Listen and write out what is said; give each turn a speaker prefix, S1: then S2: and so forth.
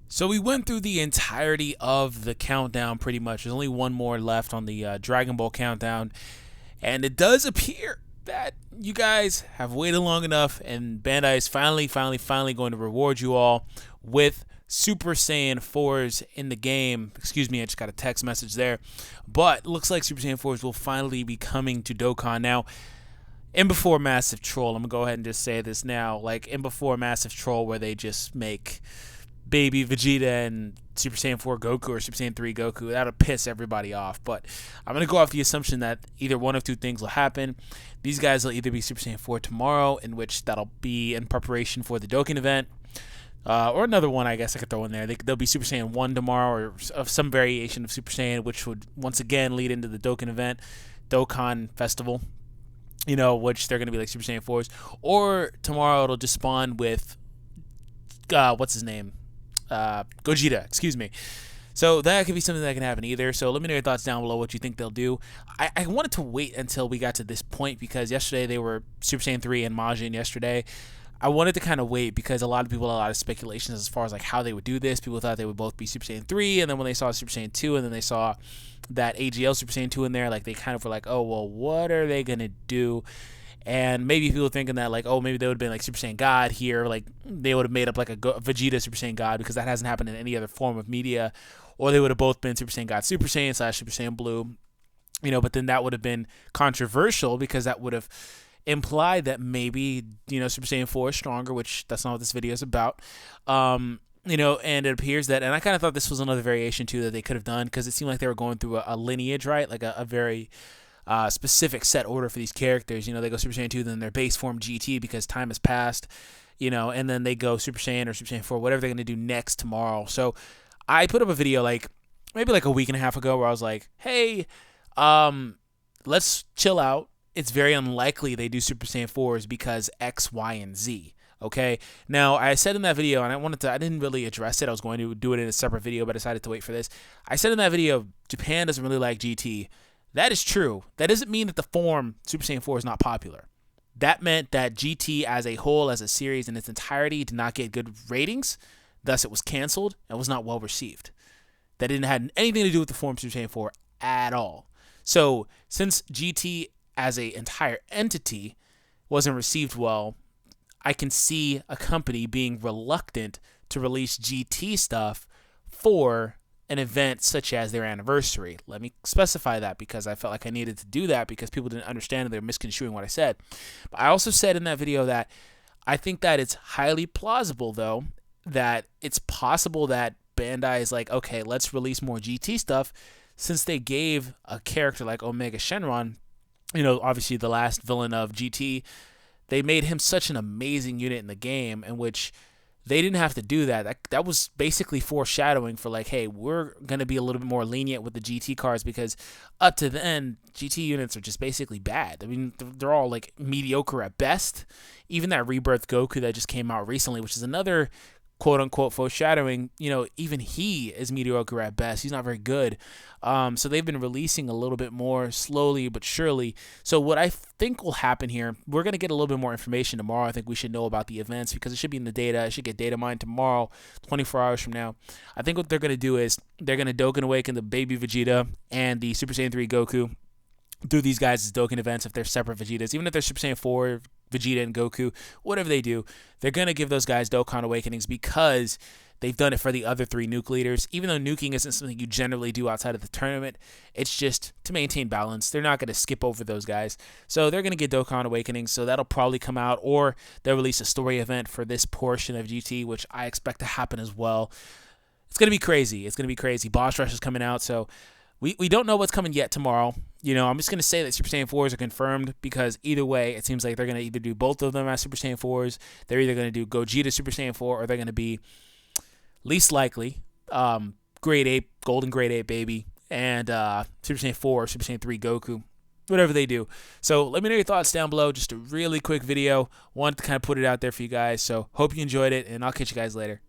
S1: So we went through the entirety of the countdown pretty much. There's only one more left on the Dragon Ball countdown. And it does appear that you guys have waited long enough, and Bandai is finally going to reward you all with Super Saiyan 4s in the game. Excuse me, I just got a text message there. But it looks like Super Saiyan 4s will finally be coming to Dokkan. Now, in before Massive Troll, I'm going to go ahead and just say this now. Like, in before Massive Troll, where they just make baby Vegeta and Super Saiyan 4 Goku or Super Saiyan 3 Goku, that'll piss everybody off. But I'm going to go off the assumption that either one of two things will happen. These guys will either be Super Saiyan 4 tomorrow, in which that'll be in preparation for the Dokkan event, or another one I guess I could throw in there. They'll be Super Saiyan 1 tomorrow, or of some variation of Super Saiyan, which would once again lead into the Dokkan event, Dokkan Festival, which they're going to be like Super Saiyan 4s. Or tomorrow it'll just spawn with, what's his name? Gogeta, excuse me. So that could be something that can happen either. So let me know your thoughts down below, what you think they'll do. I wanted to wait until we got to this point because yesterday they were Super Saiyan 3 and Majin yesterday. I wanted to kind of wait because a lot of people had a lot of speculations as far as like how they would do this. People thought they would both be Super Saiyan 3, and then when they saw Super Saiyan 2 and then they saw that AGL Super Saiyan 2 in there, like they kind of were like, oh, well, what are they going to do? And maybe people thinking that like, oh, maybe they would have been like Super Saiyan God here, like they would have made up like a Vegeta Super Saiyan God, because that hasn't happened in any other form of media. Or they would have both been Super Saiyan God Super Saiyan / Super Saiyan Blue, but then that would have been controversial because that would have implied that maybe, Super Saiyan 4 is stronger, which that's not what this video is about. And it appears that, and I kind of thought this was another variation too that they could have done, because it seemed like they were going through a lineage, right? Like a very specific set order for these characters. They go Super Saiyan 2, then their base form GT because time has passed, and then they go Super Saiyan or Super Saiyan 4, whatever they're going to do next tomorrow. So I put up a video maybe like a week and a half ago where I was like, hey, let's chill out. It's very unlikely they do Super Saiyan 4s because X, Y, and Z. Okay. Now I said in that video, and I didn't really address it. I was going to do it in a separate video, but I decided to wait for this. I said in that video, Japan doesn't really like GT. That is true. That doesn't mean that the form Super Saiyan 4 is not popular. That meant that GT as a whole, as a series in its entirety, did not get good ratings. Thus, it was canceled and was not well received. That didn't have anything to do with the form Super Saiyan 4 at all. So, since GT as an entire entity wasn't received well, I can see a company being reluctant to release GT stuff for an event such as their anniversary. Let me specify that because I felt like I needed to do that because people didn't understand and they're misconstruing what I said. But I also said in that video that I think that it's highly plausible, though, that it's possible that Bandai is like, okay, let's release more GT stuff, since they gave a character like Omega Shenron, obviously the last villain of GT, they made him such an amazing unit in the game, in which they didn't have to do that. That was basically foreshadowing for like, hey, we're going to be a little bit more lenient with the GT cards, because up to then, GT units are just basically bad. I mean, they're all like mediocre at best. Even that Rebirth Goku that just came out recently, which is another quote-unquote foreshadowing, even he is mediocre at best. He's not very good. So they've been releasing a little bit more slowly but surely. So what I think will happen here, we're going to get a little bit more information tomorrow. I think we should know about the events because it should be in the data. It should get data mined tomorrow, 24 hours from now. I think what they're going to do is they're going to Dokkan Awaken the baby Vegeta and the Super Saiyan 3 Goku through these guys as Dokkan events if they're separate Vegetas. Even if they're Super Saiyan 4, Vegeta, and Goku, whatever they do, they're going to give those guys Dokkan Awakenings because they've done it for the other 3 nuke leaders. Even though nuking isn't something you generally do outside of the tournament, it's just to maintain balance. They're not going to skip over those guys. So they're going to get Dokkan Awakenings, so that'll probably come out, or they'll release a story event for this portion of GT, which I expect to happen as well. It's going to be crazy. It's going to be crazy. Boss Rush is coming out, so we don't know what's coming yet tomorrow. I'm just going to say that Super Saiyan 4s are confirmed because either way, it seems like they're going to either do both of them as Super Saiyan 4s. They're either going to do Gogeta Super Saiyan 4, or they're going to be, least likely, Grade 8, Golden Grade 8 baby, and Super Saiyan 4 or Super Saiyan 3 Goku. Whatever they do. So let me know your thoughts down below. Just a really quick video. Wanted to kind of put it out there for you guys. So hope you enjoyed it, and I'll catch you guys later.